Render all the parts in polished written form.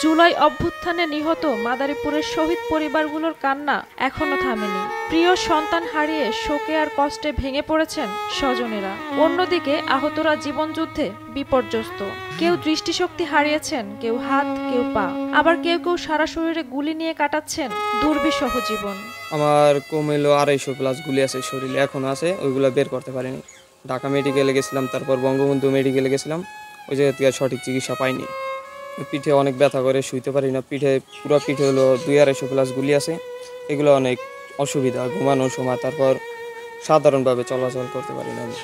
জুলাই অভ্যুত্থানে নিহত মাদারীপুরের শহীদ পরিবারগুলোর কান্না এখনো থামেনি। প্রিয় সন্তান হারিয়ে শোকে আর কষ্টে ভেঙে পড়েছেন স্বজনেরা। অন্যদিকে আহতরা জীবনযুদ্ধে বিপর্যস্ত। কেউ দৃষ্টিশক্তি হারিয়েছেন, কেউ হাত, কেউ পা, আবার কেউ কেউ সারা শরীরে গুলি নিয়ে কাটাচ্ছেন দুর্বিষহ জীবন। আমার কমেলো 250+ গুলি আছে শরীরে, এখনো আছে, ওইগুলো বের করতে পারিনি। ঢাকা মেডিকেলে গেছিলাম, তারপর বঙ্গবন্ধু মেডিকেলে গেছিলাম, ওই জায়গা থেকে সঠিক চিকিৎসা পাইনি। পিঠে অনেক ব্যথা করে, শুইতে পারি না। পুরো পিঠে হলো 200-250+ গুলি আছে। এগুলো অনেক অসুবিধা, ঘুমানোর সময়, তারপর সাধারণভাবে চলাচল করতে পারি না আমি।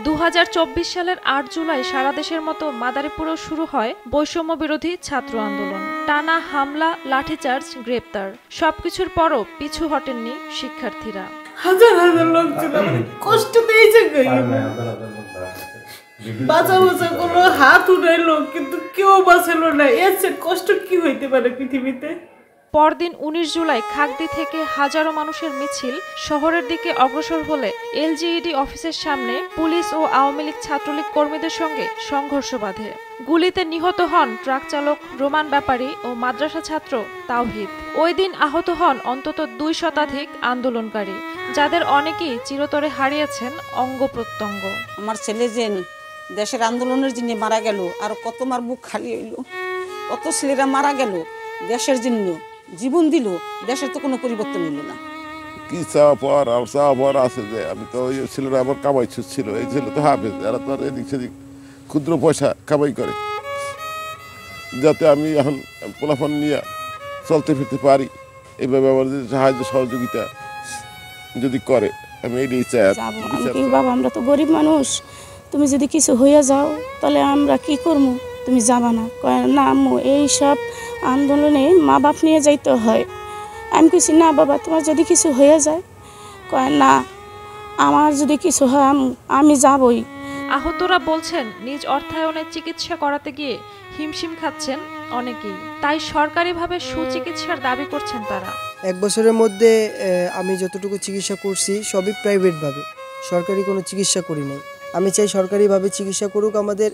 2024 সালের 8 জুলাই সারা দেশের মতো মাদারীপুরেও শুরু হয় বৈষম্য বিরোধী ছাত্র আন্দোলন। টানা হামলা, লাঠিচার্জ, গ্রেপ্তার, সবকিছুর পরও পিছু হটেননি শিক্ষার্থীরা। হাজার হাজার লোকজন কষ্ট পেয়েছে, বাঁচা করলো, হাত উঠাইলো, কিন্তু কেউ বাঁচালো না। এর চেয়ে কষ্ট কি হইতে পারে পৃথিবীতে? পরদিন 19 জুলাই খাগড়ি থেকে হাজারো মানুষের মিছিল শহরের দিকে অগ্রসর হলে এলজিইডি অফিসের সামনে পুলিশ ও আওয়ামী লীগ ছাত্রলীগ কর্মীদের সঙ্গে সংঘর্ষ বাধে। গুলিতে নিহত হন ট্রাক চালক রোমান ব্যাপারী ও মাদ্রাসা ছাত্র তাওহিদ। ওই দিন আহত হন অন্তত 2 শতাধিক আন্দোলনকারী, যাদের অনেকেই চিরতরে হারিয়েছেন অঙ্গ প্রত্যঙ্গ। আমার ছেলে যে দেশের আন্দোলনের জন্য মারা গেল, আর কত মার বুক খালি হইল, কত ছেলেরা মারা গেল দেশের জন্য, জীবন দিল, দেশের তো কোনো পরিবর্তন হইল না। কি চাওয়া পাওয়ার আছে যে আমি তো ওই ছেলেরা আমার কামাই ছিল, এই ছেলে তো হাফেজ, এরা তো আর এদিক সেদিক ক্ষুদ্র পয়সা কামাই করে, যাতে আমি এখন পোলাফোন নিয়ে চলতে ফিরতে পারি। এইভাবে আমার যদি সাহায্য সহযোগিতা যদি করে, আমি এইটাই চাই। বাবা, আমরা তো গরিব মানুষ, তুমি যদি কিছু হইয়া যাও তাহলে আমরা কি করবো, তুমি যাবা না? কয় না আম্মু, এইসব আন্দোলনে মা বাপ নিয়ে যাইতে হয়। আমি কিছু না বাবা, তোমার যদি কিছু হয়ে যায়, কয় না আমার যদি কিছু হয় আমি যাবই। আহতরা বলছেন নিজ অর্থায়নে চিকিৎসা করাতে গিয়ে হিমশিম খাচ্ছেন অনেকেই, তাই সরকারিভাবে সুচিকিৎসার দাবি করছেন তারা। 1 বছরের মধ্যে আমি যতটুকু চিকিৎসা করছি সবই প্রাইভেটভাবে, সরকারি কোনো চিকিৎসা করি নাই। আমি চাই সরকারিভাবে চিকিৎসা করুক, আমাদের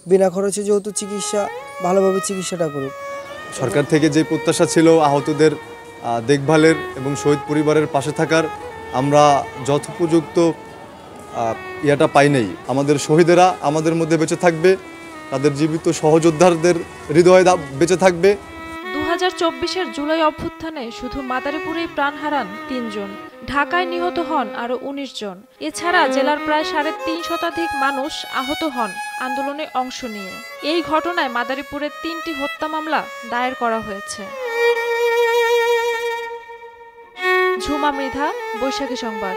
বিনা খরচে যেহেতু চিকিৎসা, ভালোভাবে চিকিৎসাটা করুক। সরকার থেকে যে প্রত্যাশা ছিল আহতদের দেখভালের এবং শহীদ পরিবারের পাশে থাকার, আমরা যথোপযুক্ত ইয়াটা পাই নাই। আমাদের শহীদেরা আমাদের মধ্যে বেঁচে থাকবে, তাদের জীবিত সহযোদ্ধাদের হৃদয়ে বেঁচে থাকবে। 2024-এর জুলাই অভ্যুত্থানে শুধু মাদারীপুরেই প্রাণ হারান 3 জন, ঢাকায় নিহত হন আরও 19 জন। এছাড়া জেলার প্রায় 3.5 শতাধিক মানুষ আহত হন আন্দোলনে অংশ নিয়ে। এই ঘটনায় মাদারীপুরে 3টি হত্যা মামলা দায়ের করা হয়েছে। ঝুমা মৃধা, বৈশাখী সংবাদ।